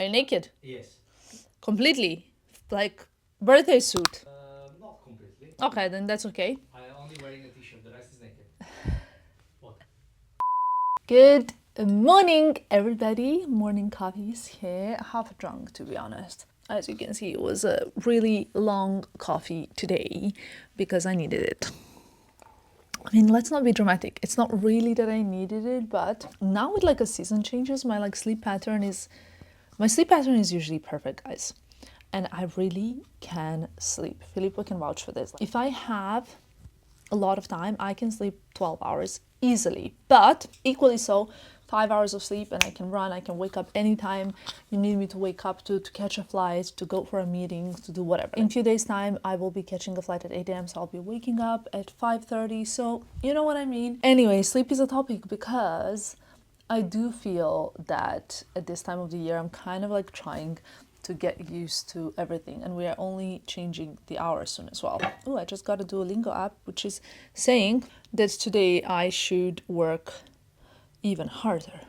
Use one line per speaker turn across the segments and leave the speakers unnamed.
Are you naked?
Yes.
Completely? Like birthday suit?
Not completely.
Okay, then that's okay.
I only wearing a t-shirt. The rest is naked. What?
Good morning, everybody. Morning coffee is here. Half drunk, to be honest. As you can see, it was a really long coffee today because I needed it. I mean, let's not be dramatic. It's not really that I needed it, but now with like a season changes, my sleep pattern is usually perfect, guys. And I really can sleep. Filippo can vouch for this. If I have a lot of time, I can sleep 12 hours easily, but equally so 5 hours of sleep and I can run. I can wake up anytime you need me to wake up to catch a flight, to go for a meeting, to do whatever. In a few days time I will be catching a flight at 8 a.m, so I'll be waking up at 5:30, so you know what I mean. Anyway, sleep is a topic because I do feel that at this time of the year I'm kind of like trying to get used to everything, and we are only changing the hours soon as well. Oh, I just got a Duolingo app which is saying that today I should work even harder.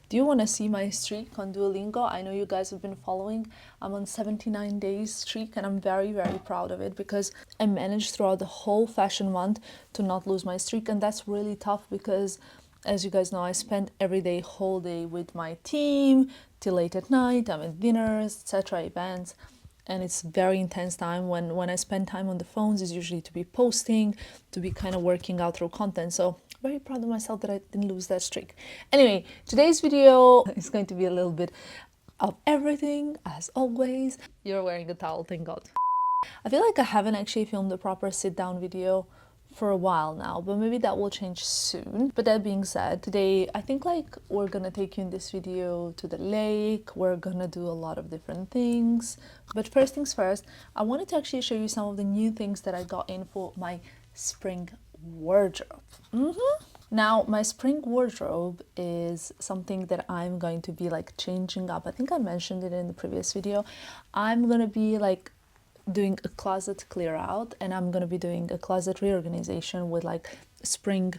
Do you want to see my streak on Duolingo? I know you guys have been following. I'm on 79 days streak and I'm very, very proud of it because I managed throughout the whole fashion month to not lose my streak, and that's really tough because, as you guys know, I spend every day, whole day with my team till late at night. I'm at dinners, etc., events, and it's very intense time. When I spend time on the phones, is usually to be posting, to be kind of working out through content. So very proud of myself that I didn't lose that streak. Anyway, today's video is going to be a little bit of everything, as always. You're wearing a towel, thank God. I feel like I haven't actually filmed a proper sit-down video for a while now, but maybe that will change soon. But that being said, today I think like we're gonna take you in this video to the lake. We're gonna do a lot of different things, but first things first, I wanted to actually show you some of the new things that I got in for my spring wardrobe. Now, my spring wardrobe is something that I'm going to be like changing up. I think I mentioned it in the previous video. I'm gonna be like doing a closet clear out, and I'm gonna be doing a closet reorganization with like spring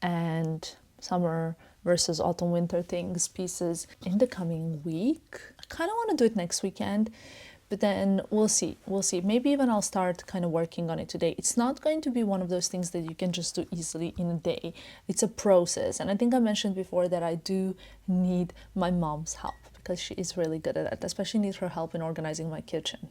and summer versus autumn winter things, pieces in the coming week. I kind of want to do it next weekend, but then we'll see. Maybe even I'll start kind of working on it today. It's not going to be one of those things that you can just do easily in a day. It's a process, and I think I mentioned before that I do need my mom's help because she is really good at that. Especially need her help in organizing my kitchen,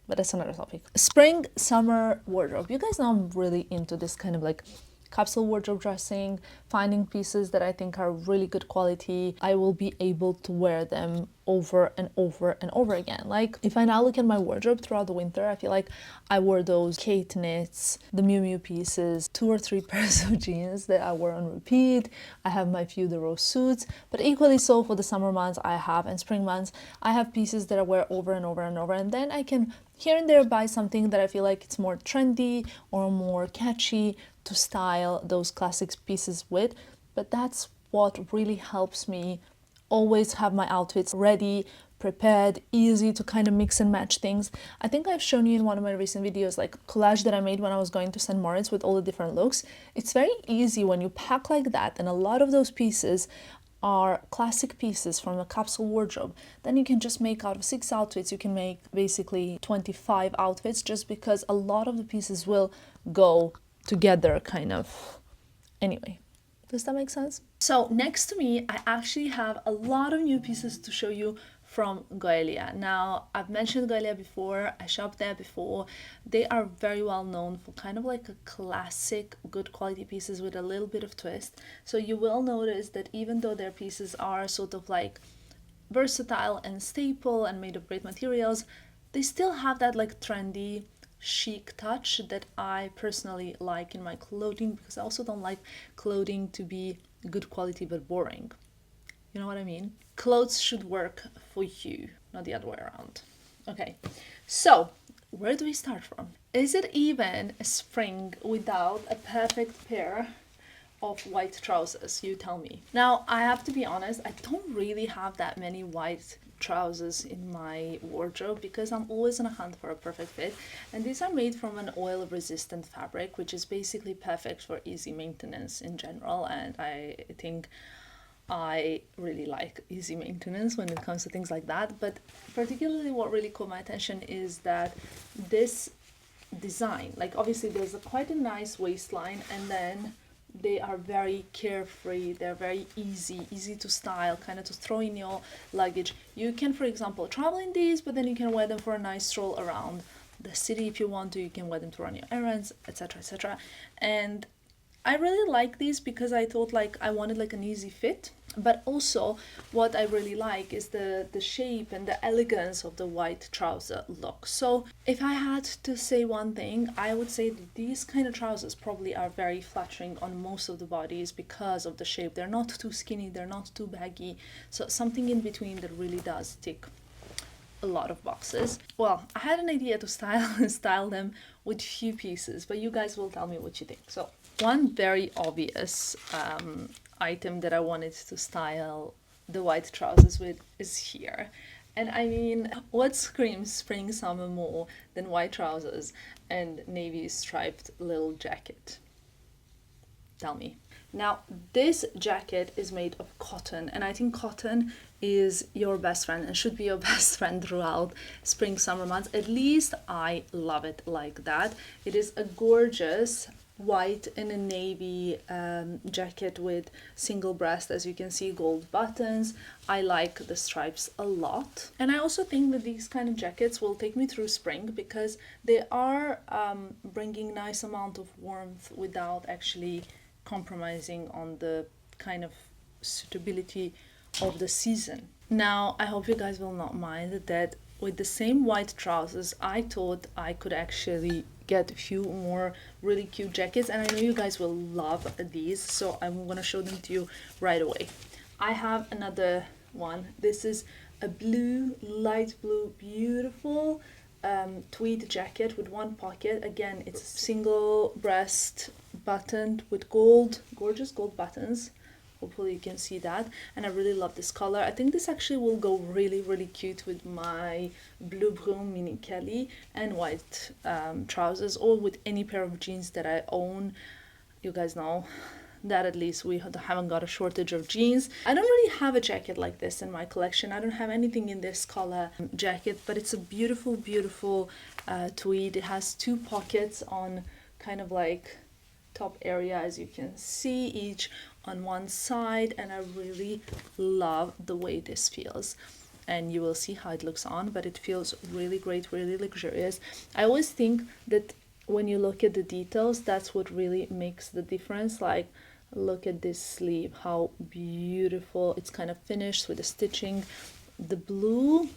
but that's another topic. Spring summer wardrobe. You guys know I'm really into this kind of like capsule wardrobe dressing, finding pieces that I think are really good quality. I will be able to wear them over and over and over again. Like if I now look at my wardrobe throughout the winter, I feel like I wore those Kate knits, the Miu Miu pieces, 2 or 3 pairs of jeans that I wore on repeat. I have my few de rose suits, but equally so for the summer months and spring months, I have pieces that I wear over and over and over, and then I can here and there buy something that I feel like it's more trendy or more catchy to style those classic pieces with. But that's what really helps me always have my outfits ready, prepared, easy to kind of mix and match things. I think I've shown you in one of my recent videos like collage that I made when I was going to St. Moritz with all the different looks. It's very easy when you pack like that, and a lot of those pieces are classic pieces from a capsule wardrobe. Then you can just make out of 6 outfits, you can make basically 25 outfits, just because a lot of the pieces will go together kind of. Anyway, does that make sense? So next to me, I actually have a lot of new pieces to show you from Goelia. Now, I've mentioned Goelia before, I shopped there before. They are very well known for kind of like a classic, good quality pieces with a little bit of twist. So you will notice that even though their pieces are sort of like versatile and staple and made of great materials, they still have that like trendy, chic touch that I personally like in my clothing, because I also don't like clothing to be good quality but boring. You know what I mean? Clothes should work for you, not the other way around. Okay, so where do we start from? Is it even a spring without a perfect pair of white trousers? You tell me. Now, I have to be honest, I don't really have that many white trousers in my wardrobe because I'm always on a hunt for a perfect fit, and these are made from an oil resistant fabric, which is basically perfect for easy maintenance in general. And I think I really like easy maintenance when it comes to things like that, but particularly what really caught my attention is that this design, like obviously there's quite a nice waistline, and then they are very carefree, they're very easy to style, kind of to throw in your luggage. You can, for example, travel in these, but then you can wear them for a nice stroll around the city if you want to. You can wear them to run your errands, etc, etc. And I really like these because I thought like I wanted like an easy fit, but also what I really like is the shape and the elegance of the white trouser look. So if I had to say one thing, I would say that these kind of trousers probably are very flattering on most of the bodies because of the shape. They're not too skinny, they're not too baggy, so something in between that really does tick a lot of boxes. Well, I had an idea to style them with few pieces, but you guys will tell me what you think. So one very obvious item that I wanted to style the white trousers with is here. And I mean, what screams spring summer more than white trousers and navy striped little jacket? Tell me. Now, this jacket is made of cotton, and I think cotton is your best friend and should be your best friend throughout spring summer months. At least I love it like that. It is a gorgeous white and a navy jacket with single breast, as you can see, gold buttons. I like the stripes a lot, and I also think that these kind of jackets will take me through spring because they are bringing nice amount of warmth without actually compromising on the kind of suitability of the season. Now, I hope you guys will not mind that with the same white trousers, I thought I could actually get a few more really cute jackets, and I know you guys will love these, so I'm gonna show them to you right away. I have another one. This is a blue, light blue, beautiful tweed jacket with one pocket. Again, it's single breast buttoned with gorgeous gold buttons. Hopefully you can see that, and I really love this color. I think this actually will go really cute with my blue brun mini Kelly and white trousers, or with any pair of jeans that I own. You guys know that at least we haven't got a shortage of jeans. I don't really have a jacket like this in my collection. I don't have anything in this color jacket, but it's a beautiful tweed. It has two pockets on kind of like top area, as you can see, each on one side, and I really love the way this feels, and you will see how it looks on, but it feels really great, really luxurious. I always think that when you look at the details, that's what really makes the difference. Like, look at this sleeve, how beautiful it's kind of finished with the stitching. The blue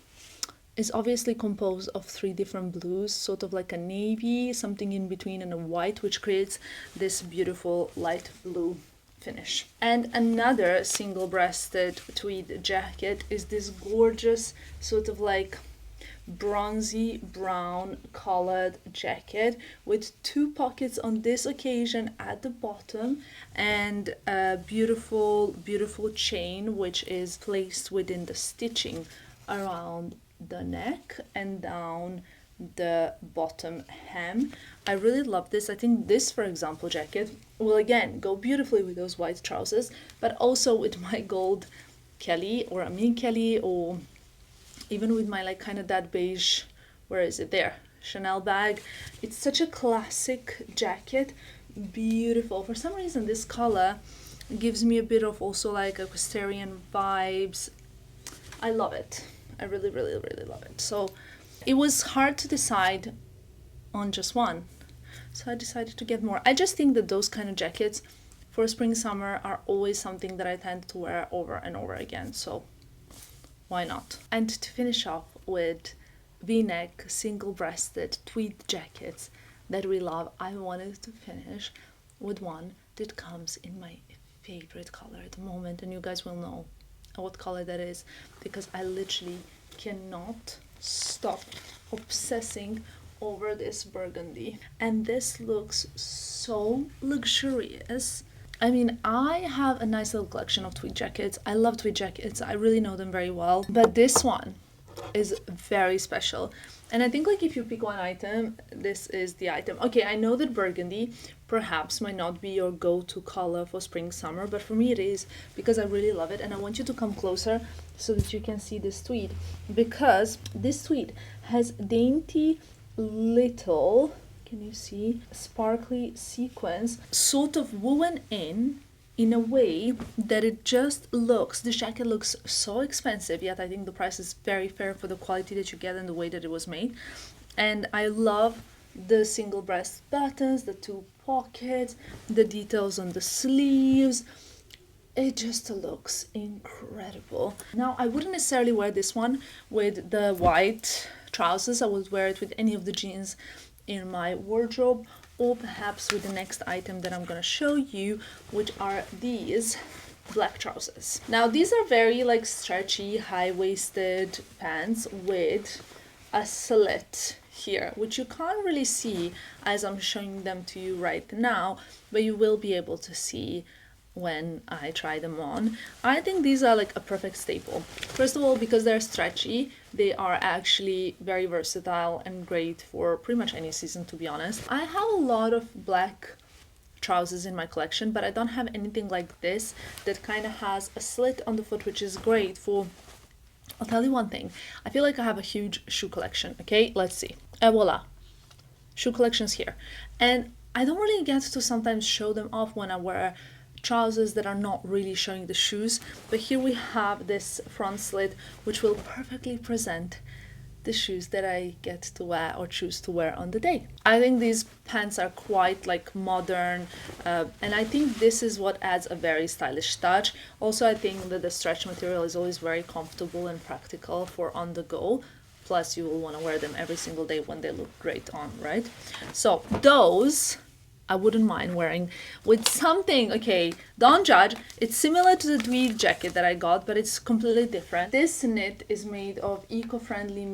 is obviously composed of three different blues, sort of like a navy, something in between, and a white, which creates this beautiful light blue finish. And another single-breasted tweed jacket is this gorgeous sort of like bronzy brown colored jacket with two pockets on this occasion at the bottom, and a beautiful chain which is placed within the stitching around the neck and down the bottom hem. I really love this. I think this, for example, jacket will again go beautifully with those white trousers, but also with my gold Kelly or a mini Kelly, or even with my like kind of that beige, where is it, there, Chanel bag. It's such a classic jacket, beautiful. For some reason this color gives me a bit of also like equestrian vibes. I love it. I really love it. So it was hard to decide on just one, so I decided to get more. I just think that those kind of jackets for spring summer are always something that I tend to wear over and over again, so why not? And to finish off with v-neck single-breasted tweed jackets that we love, I wanted to finish with one that comes in my favorite color at the moment, and you guys will know what color that is because I literally cannot stop obsessing over this burgundy, and this looks so luxurious. I mean, I have a nice little collection of tweed jackets. I love tweed jackets. I really know them very well, but this one is very special, and I think like if you pick one item, this is the item. Okay, I know that burgundy perhaps might not be your go-to color for spring summer, but for me it is, because I really love it. And I want you to come closer so that you can see this tweed, because this tweed has dainty little, can you see, sparkly sequins sort of woven in a way that it just looks, this jacket looks so expensive, yet I think the price is very fair for the quality that you get and the way that it was made. And I love the single breast buttons, the two pockets, the details on the sleeves. It just looks incredible. Now, I wouldn't necessarily wear this one with the white trousers. I would wear it with any of the jeans in my wardrobe, or perhaps with the next item that I'm gonna show you, which are these black trousers. Now, these are very like stretchy, high-waisted pants with a slit here, which you can't really see as I'm showing them to you right now, but you will be able to see when I try them on. I think these are like a perfect staple. First of all, because they're stretchy, they are actually very versatile and great for pretty much any season, to be honest. I have a lot of black trousers in my collection, but I don't have anything like this that kind of has a slit on the foot, which is great for, I'll tell you one thing, I feel like I have a huge shoe collection. Okay, let's see. Voila, shoe collections here. And I don't really get to sometimes show them off when I wear trousers that are not really showing the shoes, but here we have this front slit which will perfectly present the shoes that I get to wear or choose to wear on the day. I think these pants are quite like modern, and I think this is what adds a very stylish touch. Also, I think that the stretch material is always very comfortable and practical for on the go. Plus, you will want to wear them every single day when they look great on, right? So those I wouldn't mind wearing with something, okay, don't judge, it's similar to the tweed jacket that I got, but it's completely different. This knit is made of eco-friendly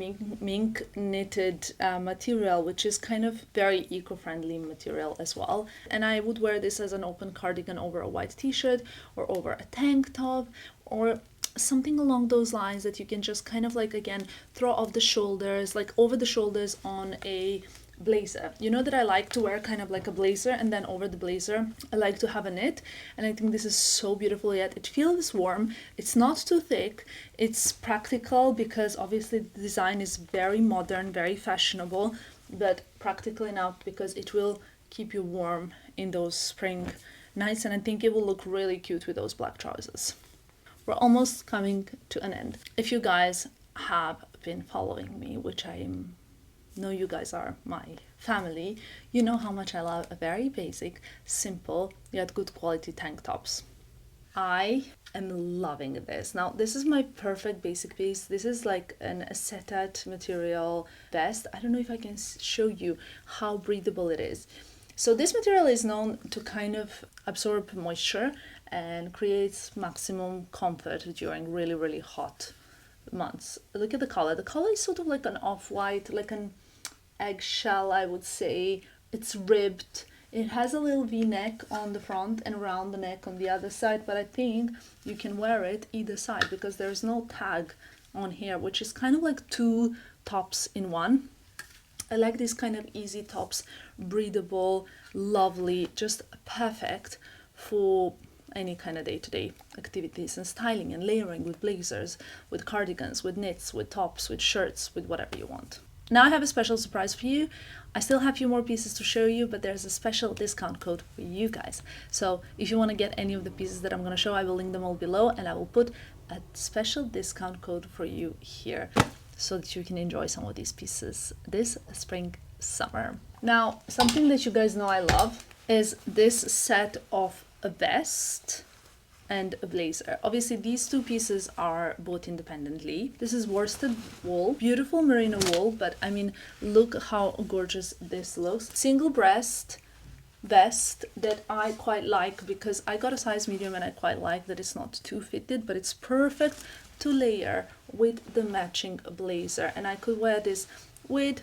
mink knitted material, which is kind of very eco-friendly material as well. And I would wear this as an open cardigan over a white t-shirt or over a tank top, or something along those lines that you can just kind of like, again, throw off the shoulders, like over the shoulders on a blazer. You know that I like to wear kind of like a blazer, and then over the blazer I like to have a knit, and I think this is so beautiful. Yet it feels warm, it's not too thick, it's practical, because obviously the design is very modern, very fashionable, but practical enough because it will keep you warm in those spring nights, and I think it will look really cute with those black trousers. We're almost coming to an end. If you guys have been following me, which I know you guys are my family, you know how much I love a very basic, simple, yet good quality tank tops. I am loving this. Now, this is my perfect basic piece. This is like an acetate material vest. I don't know if I can show you how breathable it is. So this material is known to kind of absorb moisture and creates maximum comfort during really, really hot months. Look at the color. The color is sort of like an off-white, like an eggshell, I would say. It's ribbed. It has a little v-neck on the front and around the neck on the other side, but I think you can wear it either side because there's no tag on here, which is kind of like two tops in one. I like these kind of easy tops, breathable, lovely, just perfect for any kind of day-to-day activities and styling and layering with blazers, with cardigans, with knits, with tops, with shirts, with whatever you want. Now I have a special surprise for you. I still have a few more pieces to show you, but there's a special discount code for you guys. So if you want to get any of the pieces that I'm going to show, I will link them all below, and I will put a special discount code for you here so that you can enjoy some of these pieces this spring, summer. Now, something that you guys know I love is this set of a vest and a blazer. Obviously these two pieces are bought independently. This is worsted wool, beautiful merino wool, but I mean, look how gorgeous this looks. Single breast vest that I quite like because I got a size medium and I quite like that it's not too fitted, but it's perfect to layer with the matching blazer. And I could wear this with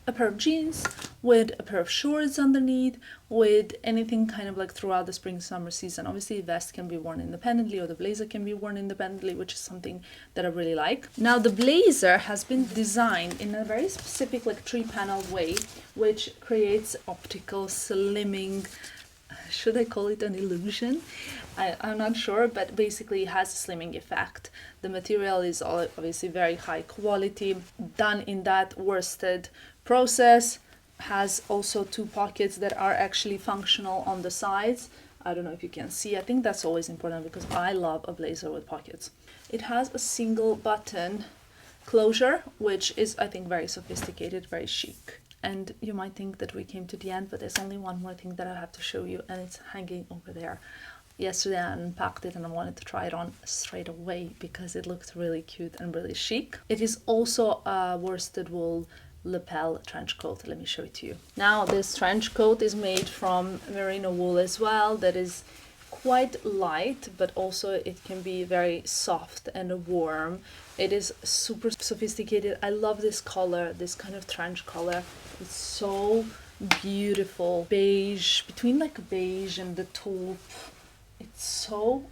a pair of jeans with a pair of shorts underneath, with anything kind of like throughout the spring summer season. Obviously the vest can be worn independently or the blazer can be worn independently, which is something that I really like. Now the blazer has been designed in a very specific like 3-paneled way, which creates optical slimming. Should I call it an illusion? I'm not sure, but basically it has a slimming effect. The material is obviously very high quality, done in that worsted process. Has also 2 pockets that are actually functional on the sides. I don't know if you can see. I think that's always important because I love a blazer with pockets. It has a single button closure, which is, I think, very sophisticated, very chic. And you might think that we came to the end, but there's only one more thing that I have to show you, and it's hanging over there. Yesterday I unpacked it and I wanted to try it on straight away because it looked really cute and really chic. It is also a worsted wool lapel trench coat. Let me show it to you. Now this trench coat is made from merino wool as well, that is quite light, but also it can be very soft and warm. It is super sophisticated. I love this color, this kind of trench color. It's so beautiful. Beige, between like a beige and the taupe. It's so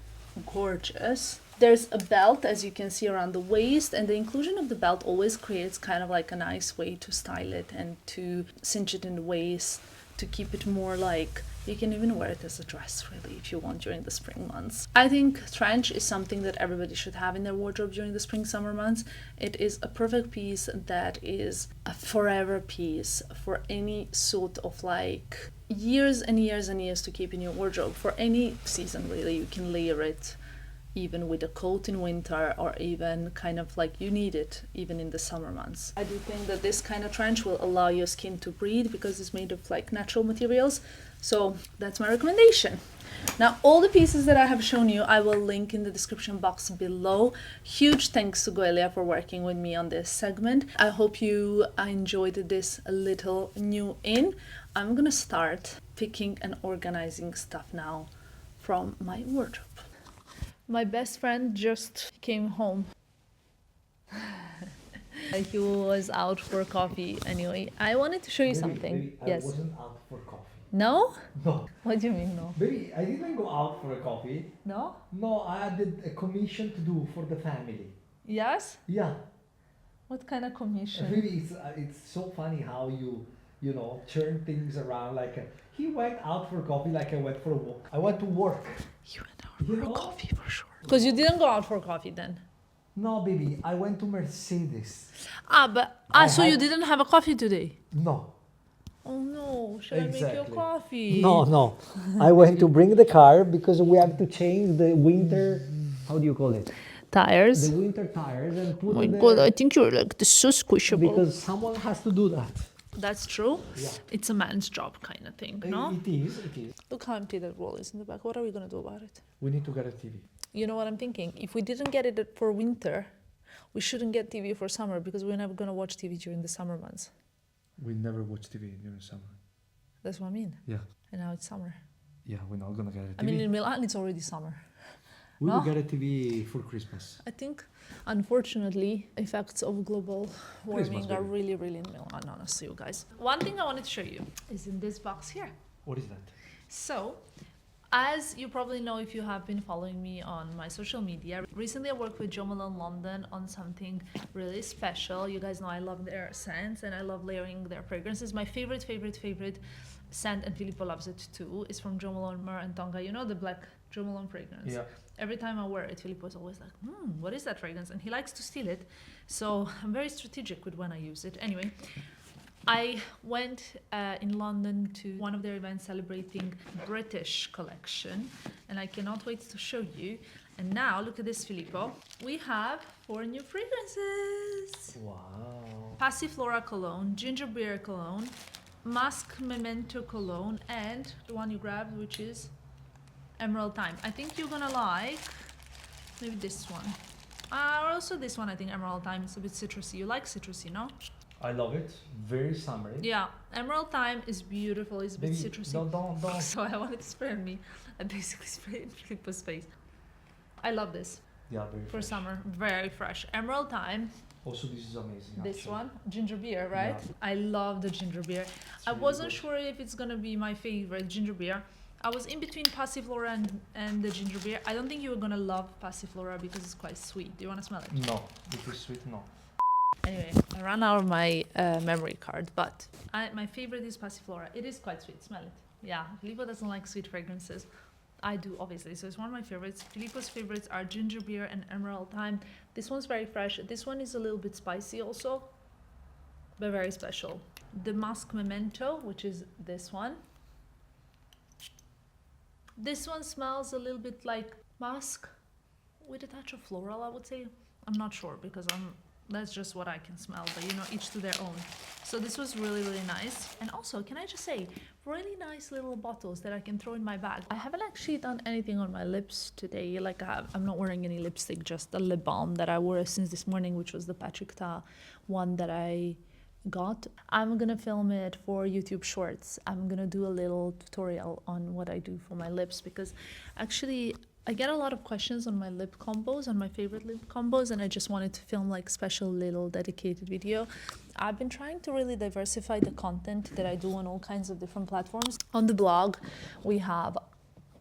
gorgeous. There's a belt, as you can see, around the waist, and the inclusion of the belt always creates kind of like a nice way to style it and to cinch it in the waist, to keep it more like, you can even wear it as a dress really if you want during the spring months. I think trench is something that everybody should have in their wardrobe during the spring summer months. It is a perfect piece that is a forever piece for any sort of like years and years and years to keep in your wardrobe for any season really. You can layer it even with a coat in winter, or even kind of like you need it even in the summer months. I do think that this kind of trench will allow your skin to breathe because it's made of like natural materials. So that's my recommendation. Now all the pieces that I have shown you I will link in the description box below. Huge thanks to Goelia for working with me on this segment. I hope you enjoyed this little new in. I'm gonna start picking and organizing stuff now from my wardrobe. My best friend just came home. He was out for coffee anyway. I wanted to show you something. Yes.
I wasn't out for coffee.
No?
No.
What do you mean no?
Baby, I didn't go out for a coffee.
No?
No, I had a commission to do for the family.
Yes?
Yeah.
What kind of commission?
Really, it's so funny how you know, turn things around. Like he went out for coffee, like I went for a walk. I went to work.
You went out for a coffee for sure. Because you didn't go out for coffee then?
No, baby, I went to Mercedes.
So you didn't have a coffee today?
No.
Oh no, should I make you a coffee?
No. I went to bring the car because we have to change the winter, how do you call it?
Tires?
The winter tires and put
Oh my
them
god,
there
I think you're like this so squishable.
because someone has to do that.
That's true.
Yeah.
It's a man's job kind of thing, no?
It is.
Look how empty that wall is in the back. What are we gonna do about it?
We need to get a TV.
You know what I'm thinking? If we didn't get it for winter, we shouldn't get TV for summer because we're never gonna watch TV during the summer months.
We never watch TV during summer.
That's what I mean.
Yeah.
And now it's summer.
Yeah, we're not gonna get a TV.
I mean, in Milan, it's already summer.
We
no?
will get a TV for Christmas.
I think, unfortunately, effects of global warming
Christmas,
are
baby.
really, really in Milan, honestly, you guys. One thing I wanted to show you is in this box here.
What is that?
So, as you probably know if you have been following me on my social media, recently I worked with Malone London on something really special. You guys know I love their scents and I love layering their fragrances. My favorite scent, and Filippo loves it too, is from Malone and Tonga. You know the black Malone fragrance?
Yeah.
Every time I wear it, Filippo is always like, what is that fragrance? And he likes to steal it. So I'm very strategic with when I use it. Anyway, I went in London to one of their events celebrating British collection, and I cannot wait to show you. And now, look at this, Filippo. We have 4 new fragrances.
Wow.
Passiflora cologne, ginger beer cologne, musk memento cologne, and the one you grabbed, which is emerald thyme. I think you're gonna like maybe this one. Or also this one, I think emerald thyme is a bit citrusy. You like citrusy, no?
I love it. Very summery.
Yeah, emerald thyme is beautiful. It's a bit citrusy.
Don't.
So I wanted to spray on me. I basically sprayed in Filippo's face. I love this
Yeah, very
for
fresh.
summer. Very fresh. Emerald thyme
Also, this is amazing.
This
actually.
one, ginger beer, right?
Yeah.
I love the ginger beer. I
really
wasn't
good.
sure if it's gonna be my favorite ginger beer. I was in between Passiflora and the ginger beer. I don't think you were gonna love Passiflora because it's quite sweet. Do you wanna smell it?
No, it is sweet. No.
Anyway, I ran out of my memory card, but my favorite is Passiflora. It is quite sweet. Smell it. Yeah, Filippo doesn't like sweet fragrances. I do, obviously, so it's one of my favorites. Filippo's favorites are ginger beer and emerald thyme. This one's very fresh. This one is a little bit spicy also, but very special. The Musk Memento, which is this one. This one smells a little bit like musk with a touch of floral, I would say. I'm not sure because that's just what I can smell, but you know, each to their own. So this was really, really nice. And also, can I just say, really nice little bottles that I can throw in my bag. I haven't actually done anything on my lips today. Like I'm not wearing any lipstick, just a lip balm that I wore since this morning, which was the Patrick Ta one that I got. I'm gonna film it for YouTube Shorts. I'm gonna do a little tutorial on what I do for my lips because actually I get a lot of questions on my lip combos, on my favorite lip combos, and I just wanted to film like special little dedicated video. I've been trying to really diversify the content that I do on all kinds of different platforms. On the blog, we have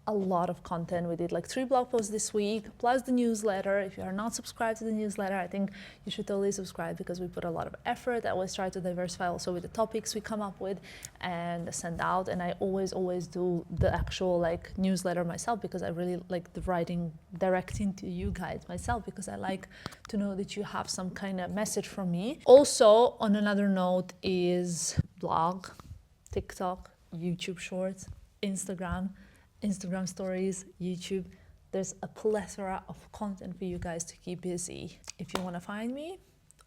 a lot of content. We did like 3 blog posts this week, plus the newsletter. If you are not subscribed to the newsletter, I think you should totally subscribe because we put a lot of effort. I always try to diversify also with the topics we come up with and send out. And I always do the actual like newsletter myself because I really like the writing directing to you guys myself because I like to know that you have some kind of message from me. Also, on another note is blog, TikTok, YouTube Shorts, Instagram stories, YouTube. There's a plethora of content for you guys to keep busy. If you want to find me,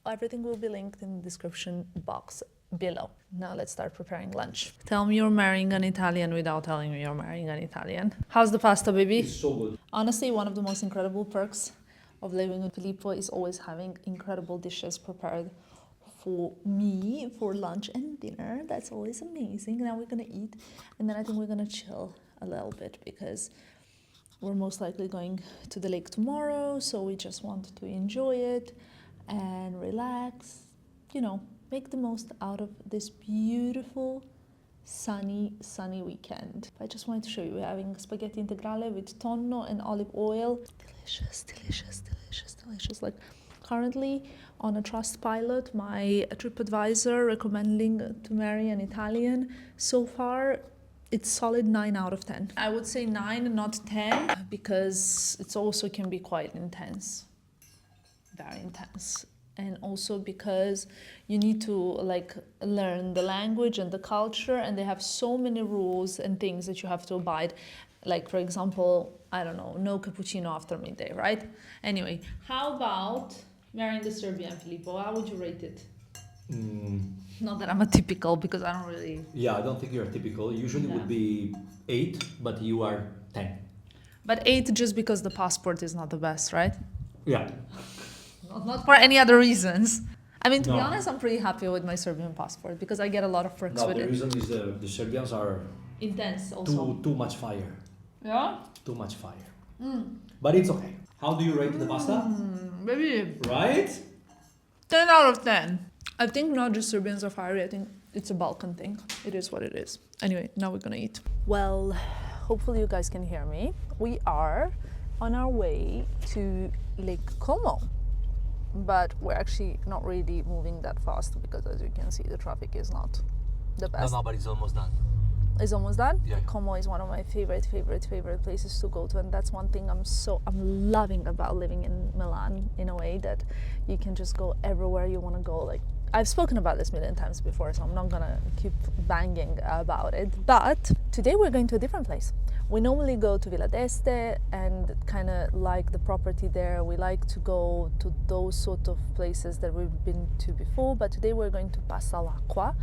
everything will be linked in the description box below. Now let's start preparing lunch. Tell me you're marrying an Italian without telling me you're marrying an Italian. How's the pasta, baby?
It's so good.
Honestly, one of the most incredible perks of living with Filippo is always having incredible dishes prepared for me for lunch and dinner. That's always amazing. Now we're gonna eat and then I think we're gonna chill a little bit because we're most likely going to the lake tomorrow, so we just want to enjoy it and relax, you know, make the most out of this beautiful sunny weekend. I just wanted to show you, we're having spaghetti integrale with tonno and olive oil. Delicious. Like currently on a Trustpilot, my TripAdvisor recommending to marry an Italian. So far, it's solid 9 out of 10. I would say 9, not 10, because it also can be quite intense, very intense. And also because you need to like learn the language and the culture, and they have so many rules and things that you have to abide. Like for example, I don't know, no cappuccino after midday, right? Anyway, how about marrying the Serbian, Filippo? How would you rate it? Not that I'm a typical, because I don't really...
Yeah, I don't think you're typical. Usually would be 8, but you are 10.
But 8 just because the passport is not the best, right?
Yeah.
Not for any other reasons. I mean, to be
No.
honest, I'm pretty happy with my Serbian passport because I get a lot of perks
No,
with
the
it.
reason is the Serbians are
Intense also.
too much fire.
Yeah?
Too much fire. But it's okay. How do you rate the pasta?
Maybe
Right?
10 out of 10. I think not just Serbians are fiery, I think it's a Balkan thing. It is what it is. Anyway, now we're gonna eat. Well, hopefully you guys can hear me. We are on our way to Lake Como. But we're actually not really moving that fast because as you can see, the traffic is not the best.
but it's almost done.
It's almost done.
Yeah.
Como is one of my favorite places to go to, and that's one thing I'm loving about living in Milan, in a way that you can just go everywhere you want to go. Like, I've spoken about this a million times before, so I'm not gonna keep banging about it. But today we're going to a different place. We normally go to Villa d'Este and kind of like the property there. We like to go to those sort of places that we've been to before, but today we're going to Passa l'Acqua.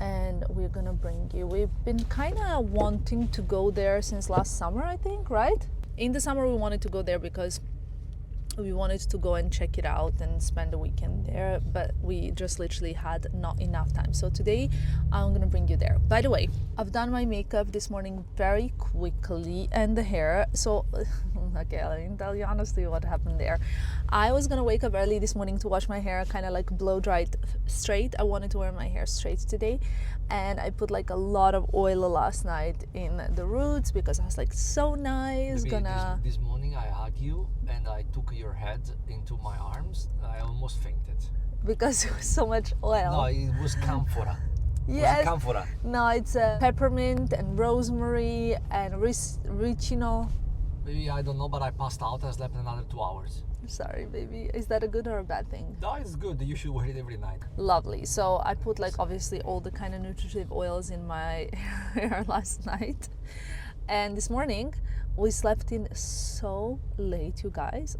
And we're gonna bring you. We've been kind of wanting to go there since last summer, I think, right? In the summer we wanted to go there because we wanted to go and check it out and spend the weekend there, but we just literally had not enough time. So today I'm gonna bring you there. By the way, I've done my makeup this morning very quickly and the hair. So Okay, let me tell you honestly what happened there. I was gonna wake up early this morning to wash my hair, kind of like blow dried straight. I wanted to wear my hair straight today, and I put like a lot of oil last night in the roots because I was like, so nice.
Maybe this morning I hugged you and I took your head into my arms. I almost fainted.
Because it was so much oil.
No, it was camphora.
Yes.
Was it camphora?
No, it's peppermint and rosemary and ricino.
Maybe, I don't know, but I passed out. I slept another 2 hours.
Sorry, baby. Is that a good or a bad thing?
No, it's good. You should wear it every night.
Lovely. So I put like obviously all the kind of nutritive oils in my hair last night. And this morning we slept in so late, you guys.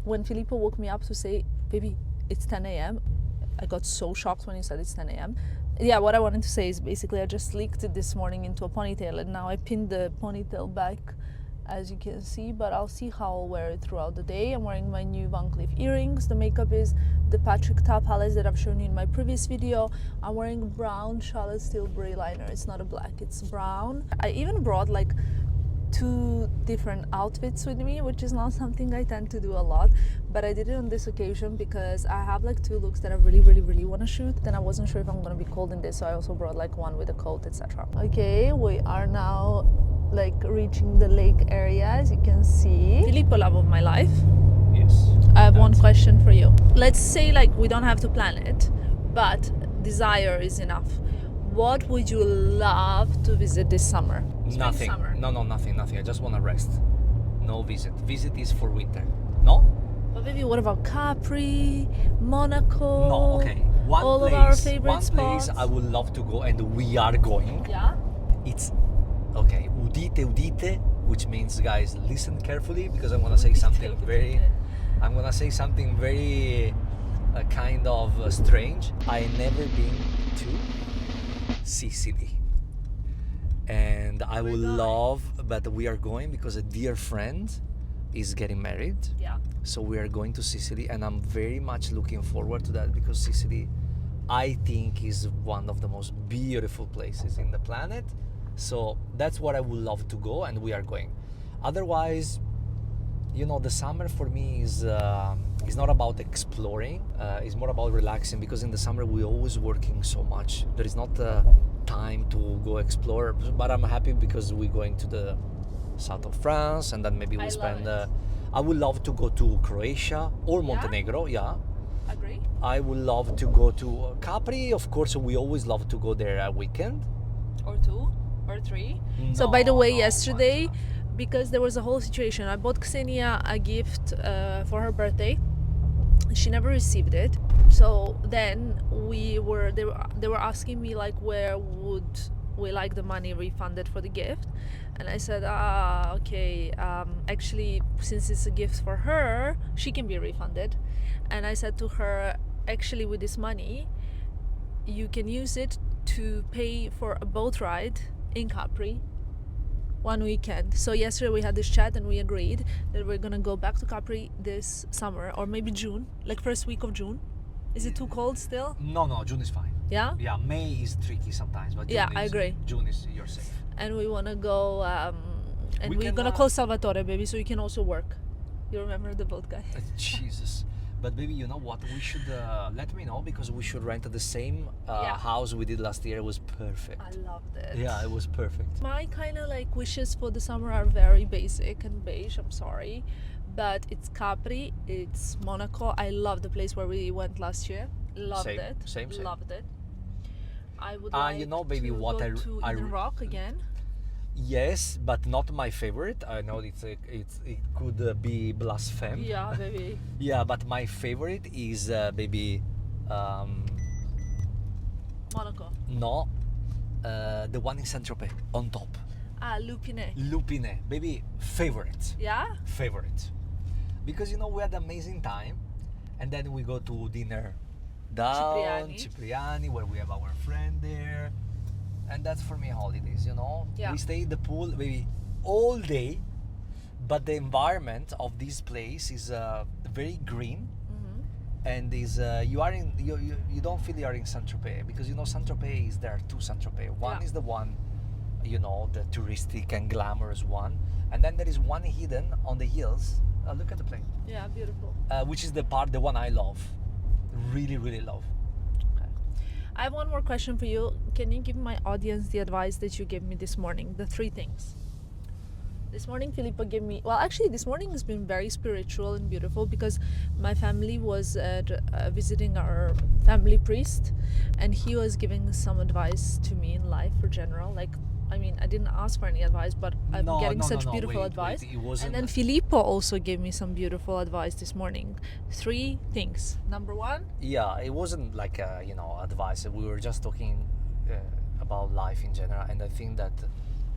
When Filippo woke me up to say, baby, it's 10 a.m. I got so shocked when he said it's 10 a.m. Yeah, what I wanted to say is basically I just sleeked it this morning into a ponytail, and now I pinned the ponytail back, as you can see, but I'll see how I'll wear it throughout the day. I'm wearing my new Van Cleef earrings. The makeup is the Patrick Ta palette that I've shown you in my previous video. I'm wearing brown Charlotte Tilbury liner. It's not a black, it's brown. I even brought like 2 different outfits with me, which is not something I tend to do a lot, but I did it on this occasion because I have like 2 looks that I really want to shoot. Then I wasn't sure if I'm gonna be cold in this, so I also brought like one with a coat, etc. Okay, we are now like reaching the lake area, as you can see. Filippo, love of my life,
Yes.
I have one question for you. Let's say like we don't have to plan it, but desire is enough. What would you love to visit this summer?
Nothing.
Summer.
No, nothing. I just want to rest. No visit. Visit is for winter. No?
But maybe what about Capri, Monaco?
No, okay.
All of our favorite spots.
I would love to go, and we are going.
Yeah?
It's okay. Udite, which means, guys, listen carefully because I'm gonna say something very. I'm gonna say something very kind of strange. I never been to Sicily, and I would love, but we are going because a dear friend is getting married.
Yeah.
So we are going to Sicily, and I'm very much looking forward to that because Sicily, I think, is one of the most beautiful places in the planet. So that's what I would love to go, and we are going. Otherwise, you know, the summer for me is not about exploring. It's more about relaxing because in the summer we're always working so much. There is not time to go explore. But I'm happy because we're going to the south of France, and then maybe we spend. I would love to go to Croatia or Montenegro. Yeah.
Agree.
I would love to go to Capri. Of course, we always love to go there a weekend.
Or 2 or 3. So by the way, yesterday,
much.
because there was a whole situation, I bought Ksenia a gift for her birthday. She never received it. So then they were asking me like, where would we like the money refunded for the gift? And I said, okay, actually, since it's a gift for her, she can be refunded. And I said to her, actually, with this money, you can use it to pay for a boat ride in Capri one weekend. So yesterday we had this chat and we agreed that we're gonna go back to Capri this summer, or maybe June, like first week of June. Is it too cold still?
No, June is fine.
Yeah?
Yeah, May is tricky sometimes, but June
Yeah, I agree.
June is, you're safe.
And we wanna go, and
We
we're
can,
gonna call Salvatore, baby, so you can also work. You remember the boat guy?
Jesus. But baby, you know what? We should let me know because we should rent the same
Yeah.
house we did last year. It was perfect.
I loved it.
Yeah, it was perfect.
My kind of like wishes for the summer are very basic and beige, I'm sorry. But it's Capri, it's Monaco. I love the place where we went last year. Loved
Same,
it.
same.
Loved it. I would like
you know, baby,
to
what
go
I-
to
I-
Eden Rock again.
Yes, but not my favorite. I know it could be blasphemy.
Yeah, baby.
Yeah, but my favorite is baby.
Monaco.
No, the one in Saint-Tropez on top.
Lupine.
Lupine, baby, favorite.
Yeah?
Favorite. Because you know we had an amazing time, and then we go to dinner down Cipriani, where we have our friend there, and that's for me holidays. You know,
Yeah.
we stay in the pool maybe all day, but the environment of this place is very green. And is you are in you don't feel you are in Saint-Tropez because you know Saint-Tropez is there are 2 Saint-Tropez. One
Yeah.
is the one you know, the touristic and glamorous one, and then there is one hidden on the hills. Look at the plane.
Yeah, beautiful.
Which is the one I love, really, really love.
Okay. I have one more question for you. Can you give my audience the advice that you gave me this morning? The 3 things. This morning, Filippo gave me... Well, actually, this morning has been very spiritual and beautiful because my family was visiting our family priest, and he was giving some advice to me in life for general. Like, I mean, I didn't ask for any advice, but I'm getting such beautiful advice.
It wasn't...
And then Filippo also gave me some beautiful advice this morning. 3 things. Number 1?
Yeah, it wasn't like you know, advice. We were just talking about life in general, and I think that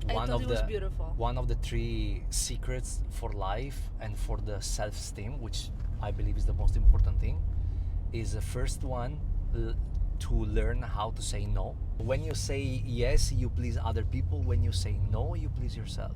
one of the 3 secrets for life and for the self-esteem, which I believe is the most important thing, is the first one, to learn how to say no. When you say yes, you please other people. When you say no, you please yourself.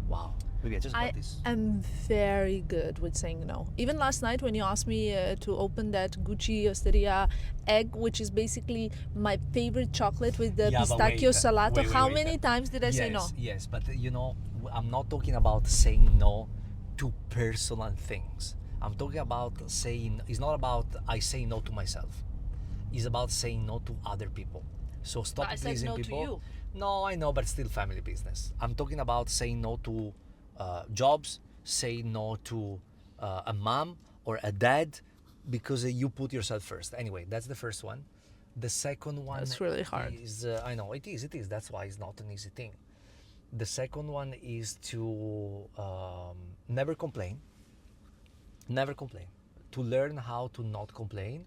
Wow. Maybe I just got this.
I'm very good with saying no. Even last night when you asked me to open that Gucci Osteria egg, which is basically my favorite chocolate with the pistachio salato, how many times did I say no?
Yes, but you know, I'm not talking about saying no to personal things. I'm talking about saying, it's not about I say no to myself. It's about saying no to other people. So stop pleasing people.
To you.
No, I know, but still family business. I'm talking about saying no to jobs, say no to a mom or a dad, because you put yourself first. Anyway, that's the first one. The second one
is really hard.
I know, it is. That's why it's not an easy thing. The second one is to never complain. Never complain. To learn how to not complain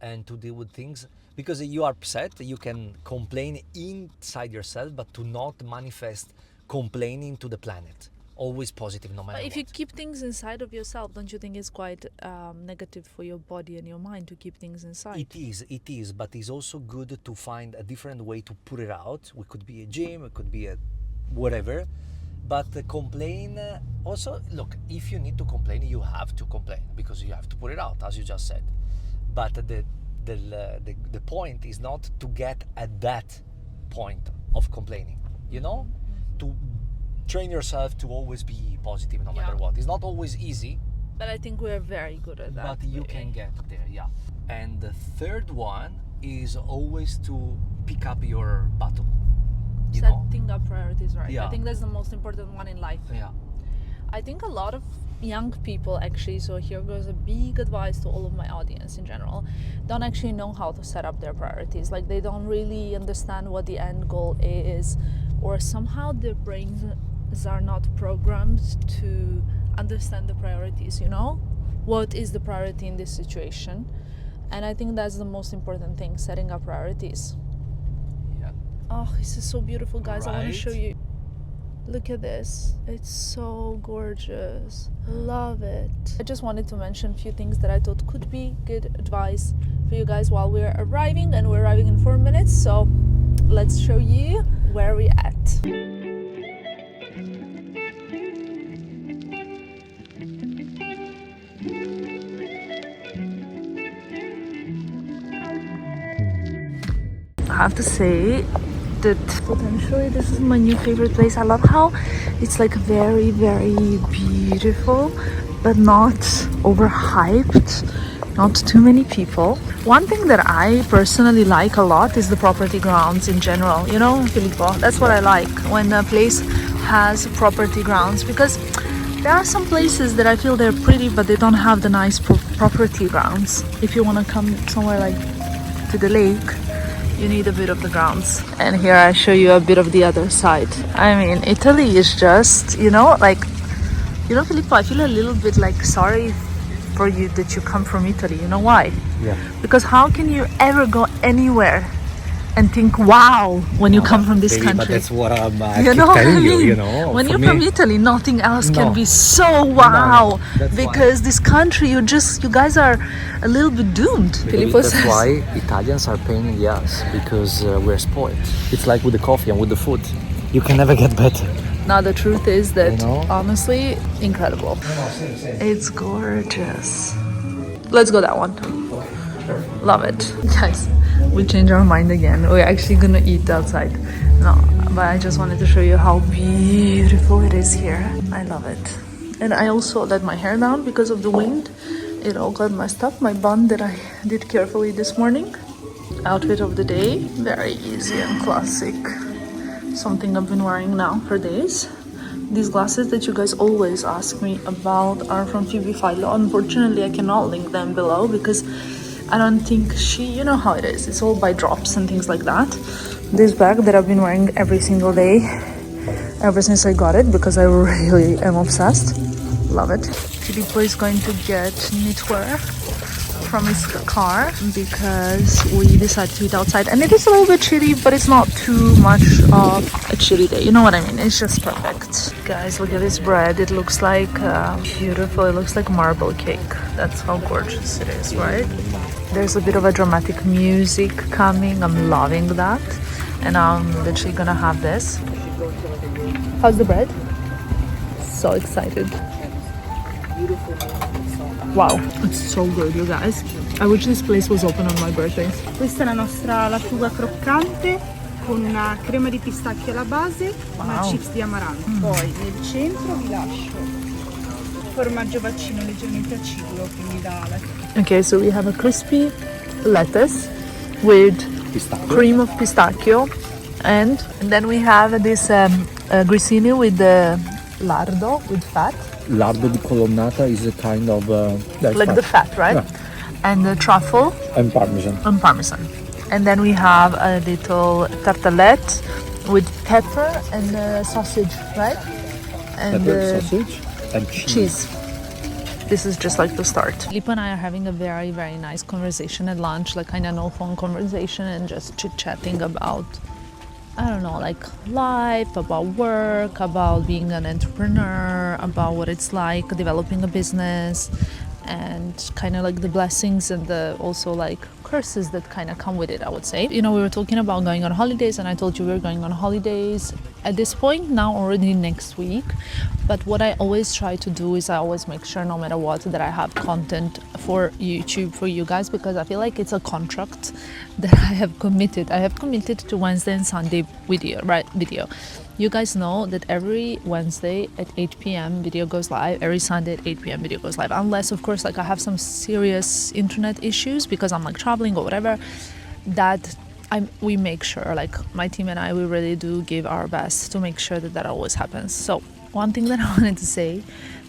and to deal with things. Because you are upset, you can complain inside yourself, but to not manifest complaining to the planet. Always positive, no matter what.
But if you keep things inside of yourself, don't you think it's quite negative for your body and your mind to keep things inside?
It is, but it's also good to find a different way to put it out. It could be a gym, it could be a whatever. But complain, also, look, if you need to complain, you have to complain because you have to put it out, as you just said. But the point is not to get at that point of complaining, you know? To train yourself to always be positive no matter what. It's not always easy.
But I think we're very good at that.
But you can get there, yeah. And the third one is always to pick up your battle.
Setting up priorities, right?
Yeah.
I think that's the most important one in life.
Yeah.
I think a lot of young people actually, so here goes a big advice to all of my audience in general, don't actually know how to set up their priorities. Like they don't really understand what the end goal is, or somehow their brains are not programmed to understand the priorities, you know? What is the priority in this situation? And I think that's the most important thing, setting up priorities.
Yeah.
Oh, this is so beautiful, guys. I want to
Right?
show you. Look at this. It's so gorgeous. Love it. I just wanted to mention a few things that I thought could be good advice for you guys while we're arriving, and we're arriving in 4 minutes. So let's show you where we're at. I have to say that potentially this is my new favorite place. I love how it's like very, very beautiful, but not overhyped, not too many people. One thing that I personally like a lot is the property grounds in general, you know, Filippo. That's what I like when a place has property grounds, because there are some places that I feel they're pretty, but they don't have the nice property grounds. If you want to come somewhere like to the lake, you need a bit of the grounds. And here I show you a bit of the other side. I mean, Italy is just, you know, like, you know, Filippo, I feel a little bit like sorry for you that you come from Italy. You know why?
Yeah.
Because how can you ever go anywhere and think, wow, when you come from this
Baby,
country?
But that's what I'm
You know what I
telling
mean?
you know.
When
For
you're
me,
from Italy, nothing else can
No.
be so wow.
That's
Because this country, you guys are a little bit doomed. Filippo
That's
says.
why Italians are pain in the ass, because we're spoiled. It's like with the coffee and with the food. You can never get better.
Now the truth is that,
You know?
honestly, incredible. It's gorgeous. Let's go that one. Love it. Guys, we changed our mind again. We're actually gonna eat outside. No, but I just wanted to show you how beautiful it is here. I love it. And I also let my hair down because of the wind. It all got messed up. My bun that I did carefully this morning. Outfit of the day, very easy and classic. Something I've been wearing now for days. These glasses that you guys always ask me about are from Filippo. Unfortunately, I cannot link them below because I don't think you know how it is. It's all by drops and things like that. This bag that I've been wearing every single day ever since I got it because I really am obsessed. Love it. Filippo is going to get knitwear from his car because we decided to eat outside, and it is a little bit chilly, but it's not too much of a chilly day, you know what I mean? It's just perfect. Guys, look at this bread. It looks like beautiful. It looks like marble cake. That's how gorgeous it is, right? There's a bit of a dramatic music coming. I'm loving that, and I'm literally gonna have this. How's the bread? So excited. Wow, it's so good, you guys. I wish this place was open on my birthday.
Questa è la nostra lattuga croccante con una crema di pistacchio alla base, una chips di amaranto. Poi nel centro vi lascio formaggio vaccino leggermente acidulo, quindi
Okay, so we have a crispy lettuce with cream of pistachio, and then we have this grissini with the lardo, with fat.
Lardo di colonnata is a kind of
Like the fat, right?
Yeah.
And the truffle
and parmesan.
and parmesan. And then we have a little tartelette with pepper and sausage, right? And
Sausage and
cheese. This is just like the start. Filippo and I are having a very, very nice conversation at lunch, like kind of no phone conversation, and just chit-chatting about, I don't know, like life, about work, about being an entrepreneur, about what it's like developing a business, and kind of like the blessings and the also like curses that kind of come with it, I would say. You know, we were talking about going on holidays, and I told you we were going on holidays at this point now already next week. But what I always try to do is I always make sure, no matter what, that I have content for YouTube for you guys, because I feel like it's a contract that I have committed. I have committed to Wednesday and Sunday video. You guys know that every Wednesday at 8 p.m. video goes live, every Sunday at 8 p.m. video goes live, unless of course like I have some serious internet issues because I'm like traveling or whatever, that we make sure, like my team and I, we really do give our best to make sure that that always happens. So one thing that I wanted to say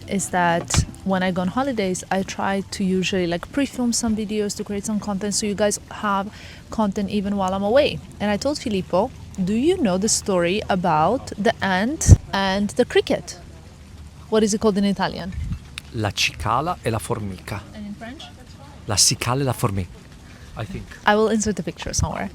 is that when I go on holidays, I try to usually like pre-film some videos to create some content so you guys have content even while I'm away. And I told Filippo, do you know the story about the ant and the cricket? What is it called in Italian?
La cicala e la formica.
And in French?
La cicala e la formica, I think.
I will insert the picture somewhere.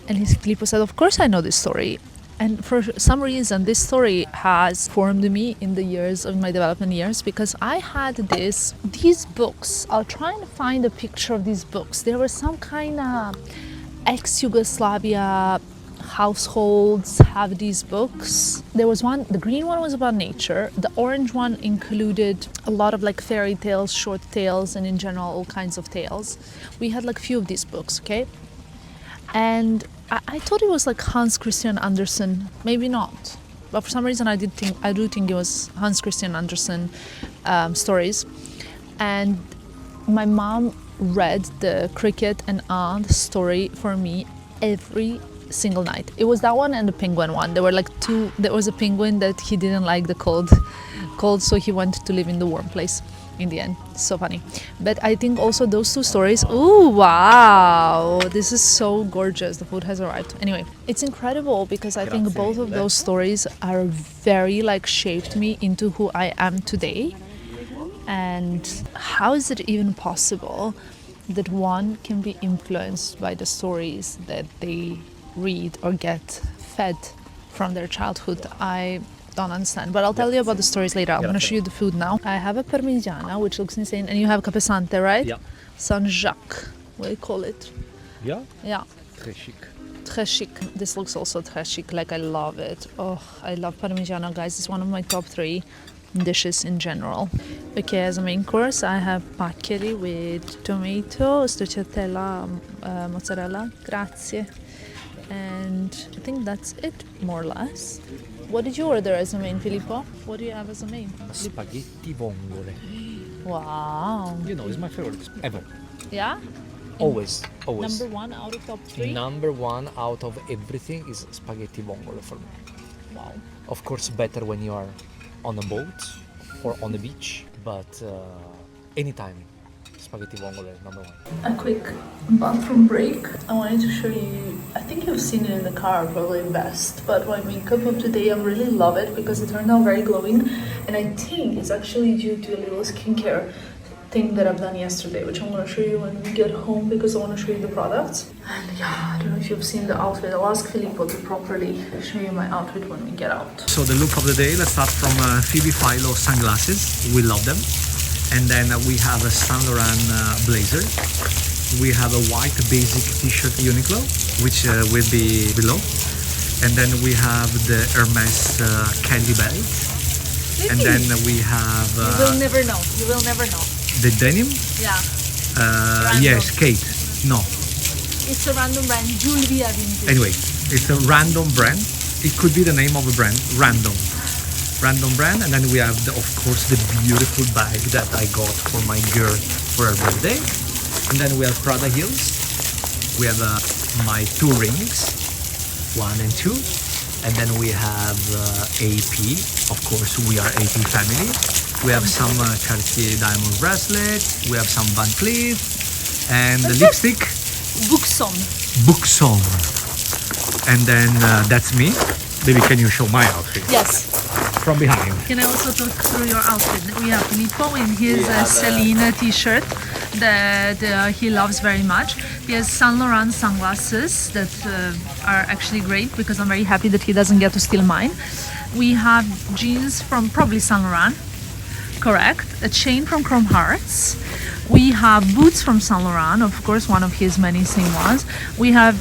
And Filippo said, of course I know this story. And for some reason, this story has formed me in the years of my development years, because I had these books. I'll try and find a picture of these books. There were some kind of ex-Yugoslavia households have these books. There was one, the green one was about nature. The orange one included a lot of like fairy tales, short tales, and in general all kinds of tales. We had like few of these books, okay? And I thought it was like Hans Christian Andersen, maybe not, but for some reason I do think it was Hans Christian Andersen stories. And my mom read the cricket and ant story for me every single night. It was that one and the penguin one. There were like two. There was a penguin that he didn't like the cold, so he went to live in the warm place in the end. So funny. But I think also those two stories, ooh, wow, this is so gorgeous. The food has arrived. Anyway, it's incredible because I think both of those stories are very like shaped me into who I am today. And how is it even possible that one can be influenced by the stories that they read or get fed from their childhood? I don't understand, but I'll tell you about the stories later. I'm going to show you the food now. I have a parmigiana, which looks insane, and you have capesante, right?
Yeah.
Saint-Jacques, what do you call it?
Yeah?
Yeah.
Très chic.
Très chic. This looks also très chic, like I love it. Oh, I love parmigiana, guys. It's one of my top 3 dishes in general. Okay, as a main course, I have paccheri with tomato, stracciatella, mozzarella. Grazie. And I think that's it, more or less. What did you order as a main, Filippo? What do you have as a main?
Spaghetti vongole.
Wow.
You know, it's my favorite ever.
Yeah?
Always.
Number one out of top 3?
Number one out of everything is spaghetti vongole for me.
Wow.
Of course, better when you are on a boat or on the beach, but anytime, spaghetti vongole is number one.
A quick bathroom break. I wanted to show you, I think you've seen it in the car probably best, but my makeup of today, I really love it because it turned out very glowing, and I think it's actually due to a little skincare thing that I've done yesterday, which I'm going to show you when we get home because I want to show you the products. And yeah, I don't know if you've seen the outfit. I'll ask Filippo to properly show you my outfit when we get out.
So the look of the day, let's start from Phoebe Philo sunglasses. We love them. And then we have a Saint Laurent blazer. We have a white basic t-shirt Uniqlo, which will be below. And then we have the Hermes candy belt. And then we have
you will never know. You will never know.
the denim.
Yeah.
Yes, Kate. No.
It's a random brand, Goelia vintage.
Anyway, it's a random brand. It could be the name of a brand, random brand. And then we have, of course, the beautiful bag that I got for my girl for her birthday. And then we have Prada heels. We have my 2 rings, 1 and 2. And then we have AP. Of course, we are AP family. We have some Cartier diamond bracelet. We have some Van Cleef. And the lipstick.
Buxom.
Buxom. And then that's me. Baby, can you show my outfit?
Yes.
From behind.
Can I also talk through your outfit? We have Filippo in his Celine t-shirt that he loves very much. He has Saint Laurent sunglasses that are actually great because I'm very happy that he doesn't get to steal mine. We have jeans from probably Saint Laurent, correct. A chain from Chrome Hearts. We have boots from Saint Laurent, of course, one of his many same ones. We have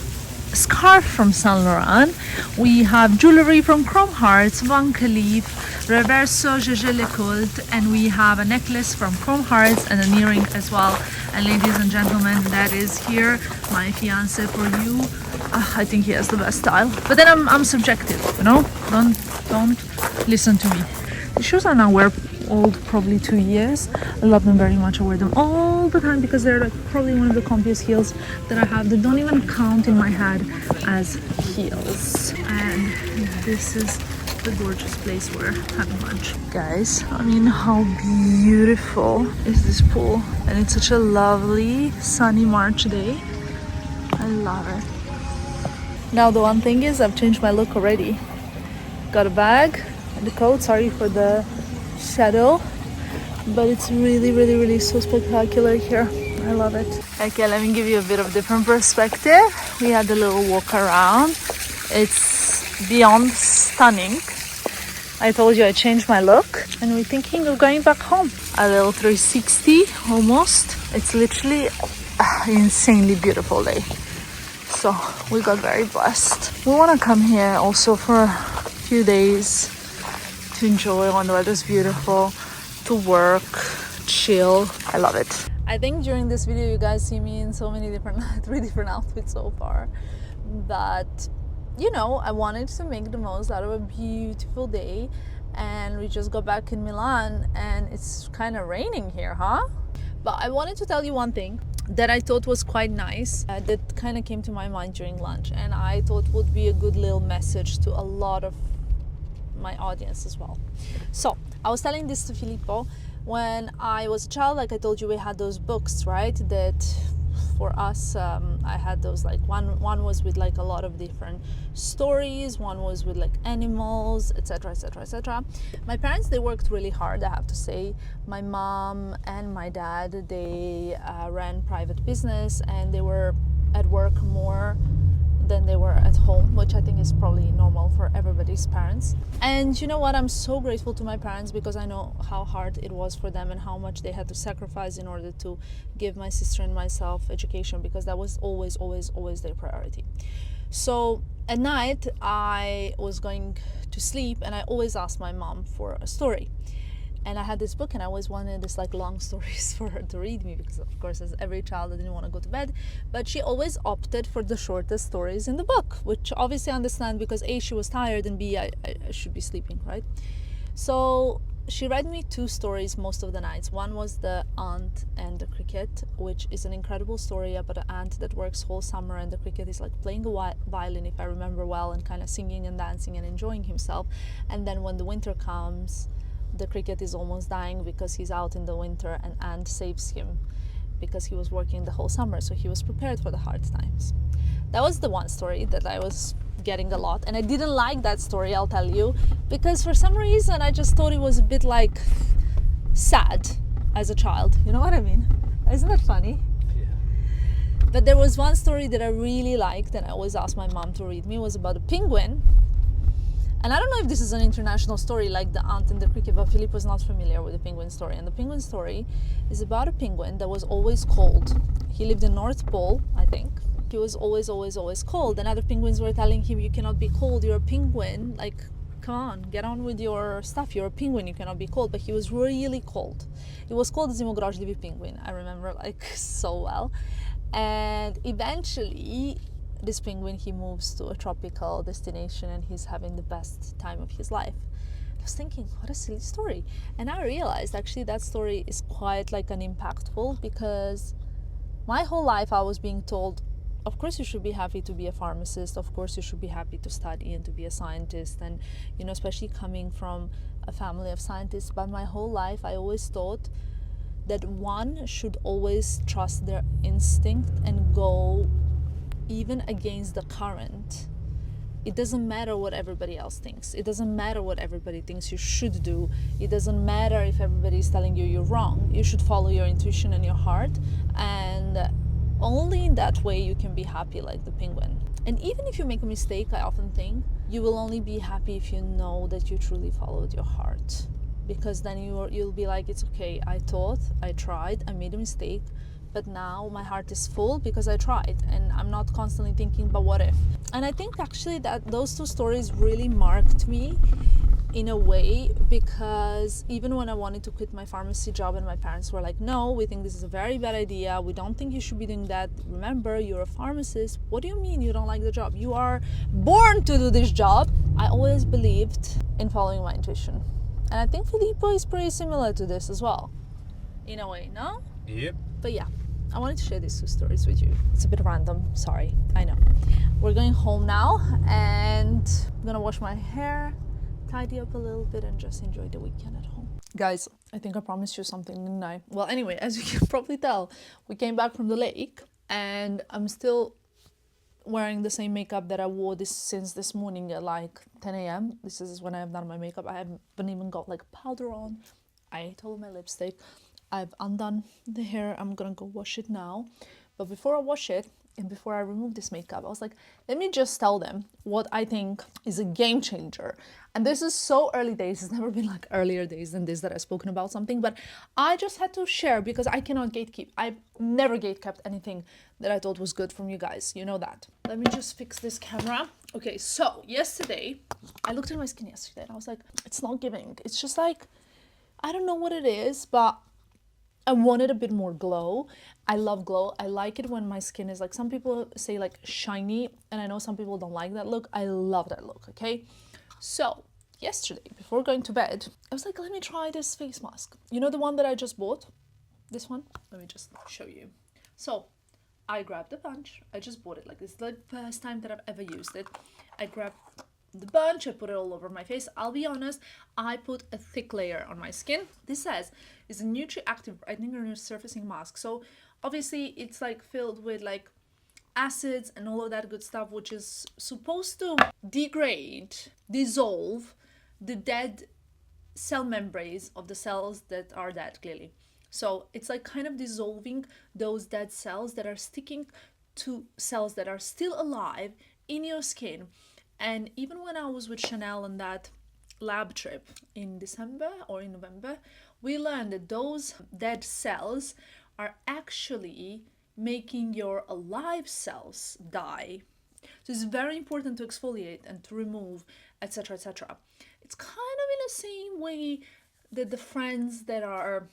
scarf from Saint Laurent. We have jewellery from Chrome Hearts, Van Cleef, Reverso, JEWELLERY, and we have a necklace from Chrome Hearts and an earring as well. And ladies and gentlemen, that is here my fiance for you. I think he has the best style. But then I'm subjective, you know. Don't listen to me. The shoes are now old, probably 2 years. I love them very much. I wear them all the time because they're like probably one of the comfiest heels that I have. They don't even count in my head as heels. And this is the gorgeous place we're having lunch. Guys, I mean, how beautiful is this pool? And it's such a lovely sunny March day. I love it. Now the one thing is I've changed my look already. Got a bag and the coat, sorry for the shadow, but it's really so spectacular here. I love it. Okay, let me give you a bit of different perspective. We had a little walk around. It's beyond stunning. I told you I changed my look and we're thinking of going back home. A little 360 almost. It's literally an insanely beautiful day. So we got very blessed. We want to come here also for a few days to enjoy when the weather's beautiful, to work, chill. I love it. I think during this video you guys see me in so many different, 3 different outfits so far, that, you know, I wanted to make the most out of a beautiful day, and we just got back in Milan and it's kind of raining here, huh? But I wanted to tell you one thing that I thought was quite nice, that kind of came to my mind during lunch, and I thought would be a good little message to a lot of my audience as well. So I was telling this to Filippo. When I was a child, like I told you, we had those books, right, that for us, I had those, like one was with like a lot of different stories, one was with like animals, etc. My parents, they worked really hard, I have to say. My mom and my dad, they ran private business and they were at work more than they were at home, which I think is probably normal for everybody's parents. And you know what, I'm so grateful to my parents because I know how hard it was for them and how much they had to sacrifice in order to give my sister and myself education, because that was always their priority. So at night I was going to sleep and I always asked my mom for a story. And I had this book, and I always wanted this like long stories for her to read me, because of course, as every child, I didn't want to go to bed. But she always opted for the shortest stories in the book, which obviously I understand, because A, she was tired, and B, I should be sleeping, right? So she read me 2 stories most of the nights. One was The Ant and the Cricket, which is an incredible story about an ant that works whole summer, and the cricket is like playing a violin, if I remember well, and kind of singing and dancing and enjoying himself. And then when the winter comes, the cricket is almost dying because he's out in the winter, and ant saves him because he was working the whole summer, so he was prepared for the hard times. That was the one story that I was getting a lot, and I didn't like that story, I'll tell you, because for some reason I just thought it was a bit like sad as a child, you know what I mean? Isn't that funny?
Yeah.
But there was one story that I really liked, and I always asked my mom to read me. It was about a penguin. And I don't know if this is an international story like The Ant and the Cricket, but Filippo is not familiar with the penguin story. And the penguin story is about a penguin that was always cold. He lived in North Pole, I think. He was always cold. And other penguins were telling him, you cannot be cold, you're a penguin. Like, come on, get on with your stuff. You're a penguin, you cannot be cold. But he was really cold. He was called the Zimogorozhliwy penguin. I remember like so well. And eventually, this penguin, he moves to a tropical destination, and he's having the best time of his life. I was thinking, what a silly story. And I realized actually that story is quite like an impactful, because my whole life I was being told, of course you should be happy to be a pharmacist, of course you should be happy to study and to be a scientist, and you know, especially coming from a family of scientists. But my whole life I always thought that one should always trust their instinct and go even against the current. It doesn't matter what everybody else thinks. It doesn't matter what everybody thinks you should do. It doesn't matter if everybody is telling you you're wrong. You should follow your intuition and your heart, and only in that way you can be happy like the penguin. And even if you make a mistake, I often think you will only be happy if you know that you truly followed your heart, because then you'll be like, it's okay, I thought, I tried, I made a mistake, but now my heart is full because I tried, and I'm not constantly thinking, but what if? And I think actually that those 2 stories really marked me in a way, because even when I wanted to quit my pharmacy job and my parents were like, no, we think this is a very bad idea, we don't think you should be doing that, remember, you're a pharmacist, what do you mean you don't like the job? You are born to do this job. I always believed in following my intuition. And I think Filippo is pretty similar to this as well, in a way, no?
Yep.
But yeah, I wanted to share these 2 stories with you. It's a bit random, sorry, I know. We're going home now, and I'm gonna wash my hair, tidy up a little bit, and just enjoy the weekend at home. Guys, I think I promised you something, didn't I? Well, anyway, as you can probably tell, we came back from the lake, and I'm still wearing the same makeup that I wore since this morning at like 10 a.m. This is when I have done my makeup. I haven't even got like powder on. I ate all my lipstick. I've undone the hair. I'm gonna go wash it now. But before I wash it, and before I remove this makeup, I was like, let me just tell them what I think is a game changer. And this is so early days. It's never been like earlier days than this that I've spoken about something, but I just had to share because I cannot gatekeep. I've never gatekept anything that I thought was good from you guys. You know that. Let me just fix this camera. Okay, so yesterday, I looked at my skin yesterday and I was like, it's not giving. It's just like, I don't know what it is, but I wanted a bit more glow. I love glow. I like it when my skin is like, some people say like shiny, and I know some people don't like that look. I love that look, okay? So yesterday, before going to bed, I was like, let me try this face mask. You know the one that I just bought? This one? Let me just show you. So I grabbed a bunch. I just bought it. Like, this is the first time that I've ever used it. I grabbed the bunch, I put it all over my face. I'll be honest, I put a thick layer on my skin. This says it's a Nutri-Active Brightening and Resurfacing Mask. So obviously it's like filled with like acids and all of that good stuff, which is supposed to dissolve the dead cell membranes of the cells that are dead, clearly. So it's like kind of dissolving those dead cells that are sticking to cells that are still alive in your skin. And even when I was with Chanel on that lab trip in December or in November, we learned that those dead cells are actually making your alive cells die. So it's very important to exfoliate and to remove, etc., etc. It's kind of in the same way the friends that are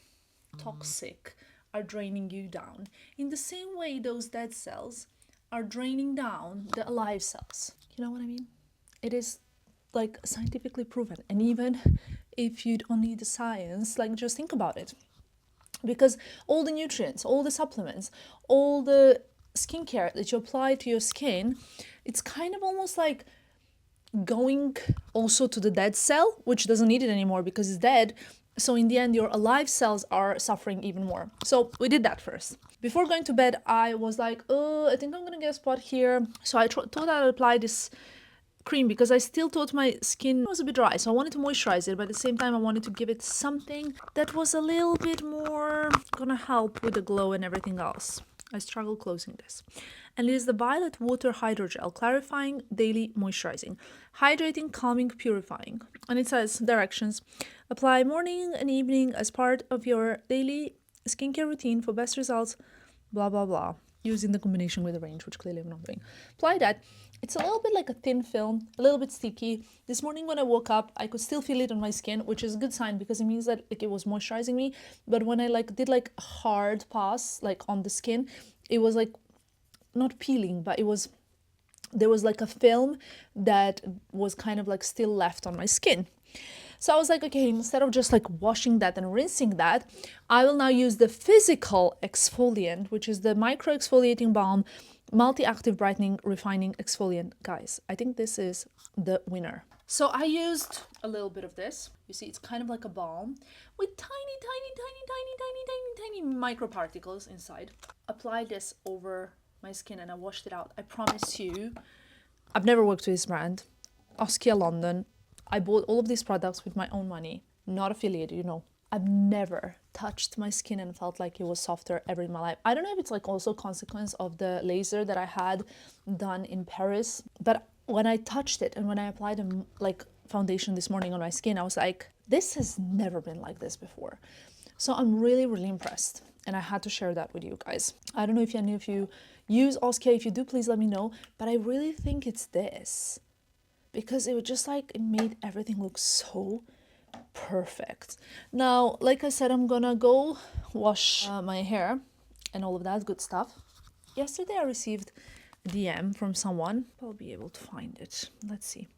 toxic are draining you down. In the same way, those dead cells are draining down the alive cells. You know what I mean? It is like scientifically proven. And even if you don't need the science, like just think about it. Because all the nutrients, all the supplements, all the skincare that you apply to your skin, it's kind of almost like going also to the dead cell, which doesn't need it anymore because it's dead. So in the end, your alive cells are suffering even more. So we did that first. Before going to bed, I was like, oh, I think I'm gonna get a spot here. So I thought I'd apply this cream because I still thought my skin was a bit dry. So I wanted to moisturize it, but at the same time, I wanted to give it something that was a little bit more gonna help with the glow and everything else. I struggle closing this. And it is the Violet Water Hydrogel, clarifying, daily moisturizing, hydrating, calming, purifying. And it says directions: apply morning and evening as part of your daily skincare routine for best results, blah, blah, blah, using the combination with the range, which clearly I'm not doing. Apply that. It's a little bit like a thin film, a little bit sticky. This morning when I woke up, I could still feel it on my skin, which is a good sign because it means that like it was moisturizing me. But when I did a hard pass on the skin, it was not peeling, but there was a film that was kind of still left on my skin. So I was like, okay, instead of just washing that and rinsing that, I will now use the physical exfoliant, which is the micro exfoliating balm, multi-active brightening refining exfoliant. Guys, I think this is the winner. So I used a little bit of this. You see, it's kind of like a balm with tiny microparticles inside. Apply this over my skin and I washed it out. I promise you, I've never worked with this brand, London. I bought all of these products with my own money, not affiliated, you know. I've never touched my skin and felt like it was softer ever in my life. I don't know if it's also a consequence of the laser that I had done in Paris, but when I touched it and when I applied foundation this morning on my skin, I was like, this has never been like this before. So I'm really, really impressed. And I had to share that with you guys. I don't know if any of you use Oskia. If you do, please let me know. But I really think it's this. Because it was just it made everything look so perfect. Now, like I said, I'm gonna go wash my hair and all of that good stuff. Yesterday I received a DM from someone. I'll be able to find it. Let's see.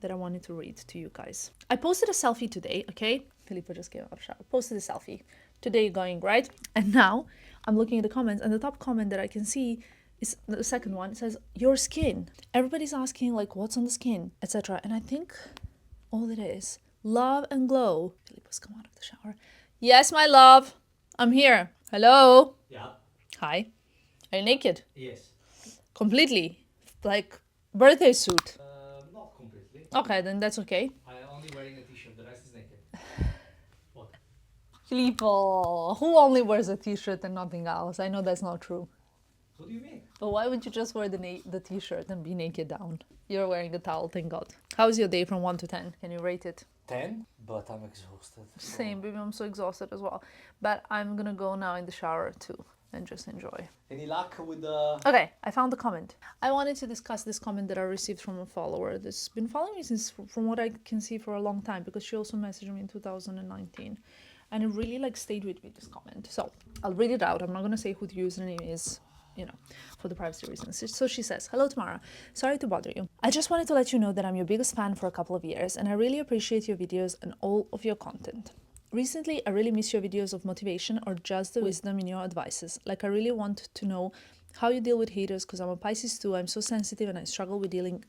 That I wanted to read to you guys. I posted a selfie today, okay? Filippo just came out of the shower. Posted a selfie. Today going, right? And now I'm looking at the comments, and the top comment that I can see is the second one. It says, your skin. Everybody's asking what's on the skin, etc. And I think all it is, love and glow. Filippo's come out of the shower. Yes, my love. I'm here. Hello.
Yeah.
Hi. Are you naked?
Yes.
Completely. Birthday suit.
Not completely.
Okay, then that's okay.
I'm only wearing a t-shirt. The rest is naked. What?
Filippo, who only wears a t-shirt and nothing else? I know that's not true.
What do you mean?
But why would you just wear the t-shirt and be naked down? You're wearing a towel, thank God. How's your day from 1 to 10? Can you rate it?
10, but I'm exhausted.
Same, baby, I'm so exhausted as well. But I'm gonna go now in the shower too and just enjoy.
Any luck with the...
Okay, I found the comment. I wanted to discuss this comment that I received from a follower that's been following me since, from what I can see, for a long time, because she also messaged me in 2019. And it really stayed with me, this comment. So I'll read it out. I'm not gonna say who the username is, for the privacy reasons. So she says, hello Tamara, sorry to bother you. I just wanted to let you know that I'm your biggest fan for a couple of years and I really appreciate your videos and all of your content. Recently, I really miss your videos of motivation or just the wisdom in your advices. I really want to know how you deal with haters because I'm a Pisces too. I'm so sensitive and I struggle with dealing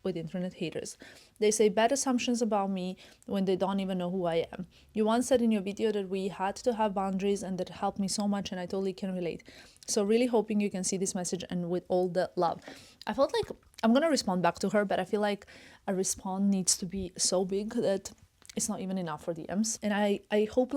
with internet haters. They say bad assumptions about me when they don't even know who I am. You once said in your video that we had to have boundaries and that helped me so much and I totally can relate. So really hoping you can see this message and with all the love. I felt like I'm gonna respond back to her, but I feel like a response needs to be so big that it's not even enough for DMs. And I hope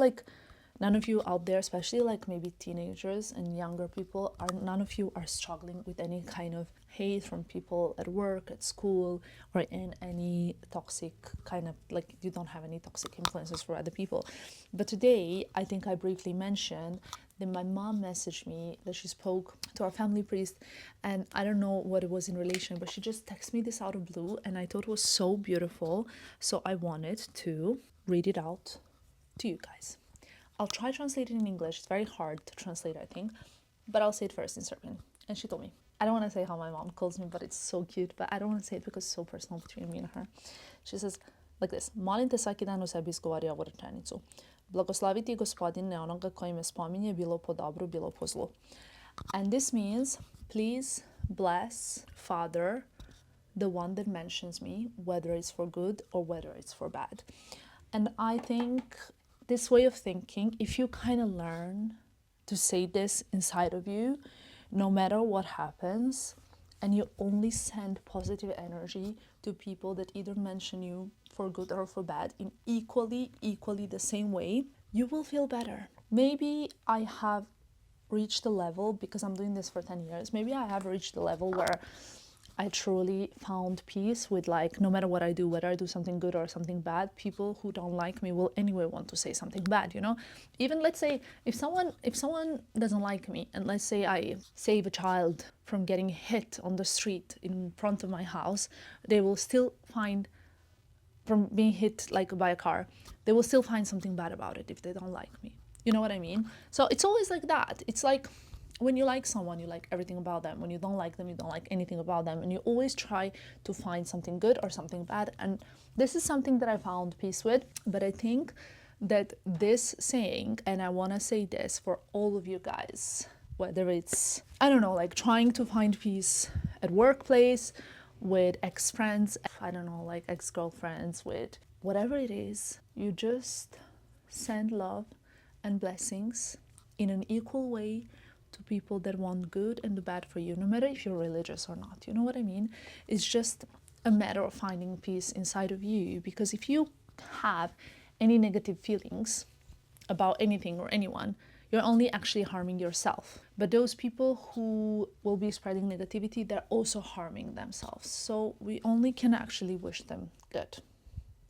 none of you out there, especially maybe teenagers and younger people, none of you are struggling with any kind of hate from people at work, at school, or in any toxic kind of, you don't have any toxic influences for other people. But today, I think I briefly mentioned that my mom messaged me that she spoke to our family priest, and I don't know what it was in relation, but she just texted me this out of blue, and I thought it was so beautiful, so I wanted to read it out to you guys. I'll try translating in English. It's very hard to translate, I think, but I'll say it first in Serbian. And she told me, I don't want to say how my mom calls me, but it's so cute, but I don't want to say it because it's so personal between me and her. She says like this: Molim te svaki dan u sebi izgovori ovu rečenicu. Blagoslaviti gospodine onoga koji me spominje, bilo po dobru, bilo po zlu. And this means, please bless, Father, the one that mentions me, whether it's for good or whether it's for bad. And I think this way of thinking, if you kind of learn to say this inside of you, no matter what happens, and you only send positive energy to people that either mention you for good or for bad in equally the same way, you will feel better. Maybe I have reached a level, because I'm doing this for 10 years, maybe I have reached a level where I truly found peace with, like, no matter what I do, whether I do something good or something bad, people who don't like me will anyway want to say something bad, you know? Even let's say if someone doesn't like me, and let's say I save a child from getting hit on the street in front of my house, they will still find, from being hit like by a car, they will still find something bad about it if they don't like me. You know what I mean? So it's always like that. It's like when you like someone, you like everything about them. When you don't like them, you don't like anything about them. And you always try to find something good or something bad. And this is something that I found peace with. But I think that this saying, and I want to say this for all of you guys, whether it's, I don't know, like trying to find peace at workplace, with ex-friends, I don't know, like ex-girlfriends, with whatever it is, you just send love and blessings in an equal way to people that want good and the bad for you, no matter if you're religious or not. You know what I mean? It's just a matter of finding peace inside of you, because if you have any negative feelings about anything or anyone, you're only actually harming yourself. But those people who will be spreading negativity, they're also harming themselves. So we only can actually wish them good,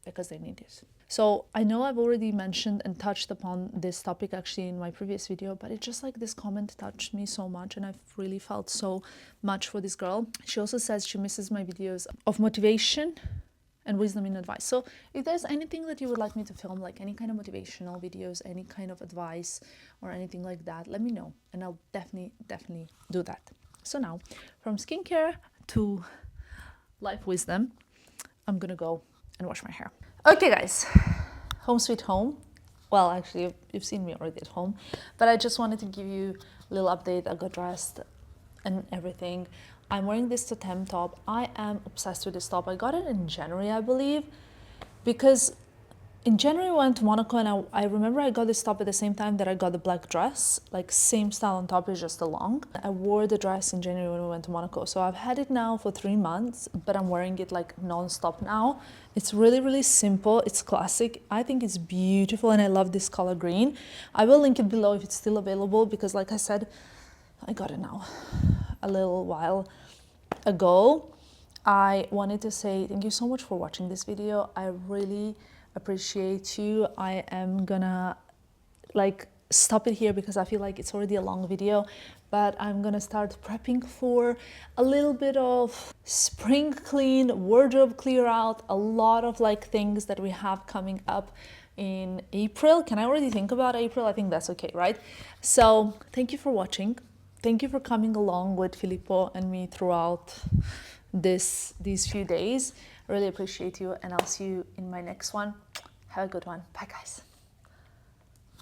because they need it. So I know I've already mentioned and touched upon this topic actually in my previous video, but it's just like this comment touched me so much, and I've really felt so much for this girl. She also says she misses my videos of motivation and wisdom and advice. So if there's anything that you would like me to film, like any kind of motivational videos, any kind of advice or anything like that, let me know, and I'll definitely do that. So now, from skincare to life wisdom, I'm gonna go and wash my hair. Okay guys, home sweet home. Well, actually you've seen me already at home, but I just wanted to give you a little update. I got dressed and everything. I'm wearing this Totem top. I am obsessed with this top. I got it in January, I believe, because in January I went to Monaco, and I remember I got this top at the same time that I got the black dress, like same style on top, is just a long. I wore the dress in January when we went to Monaco, so I've had it now for 3 months, but I'm wearing it like non-stop now. It's really simple, it's classic. I think it's beautiful, and I love this color green. I will link it below if it's still available, because like I said, I got it now a little while ago. I wanted to say thank you so much for watching this video. I really appreciate you. I am gonna like stop it here because I feel like it's already a long video, but I'm gonna start prepping for a little bit of spring clean, wardrobe clear out, a lot of like things that we have coming up in April. Can I already think about April? I think that's okay, right? So thank you for watching. Thank you for coming along with Filippo and me throughout these few days. I really appreciate you, and I'll see you in my next one. Have a good one. Bye guys.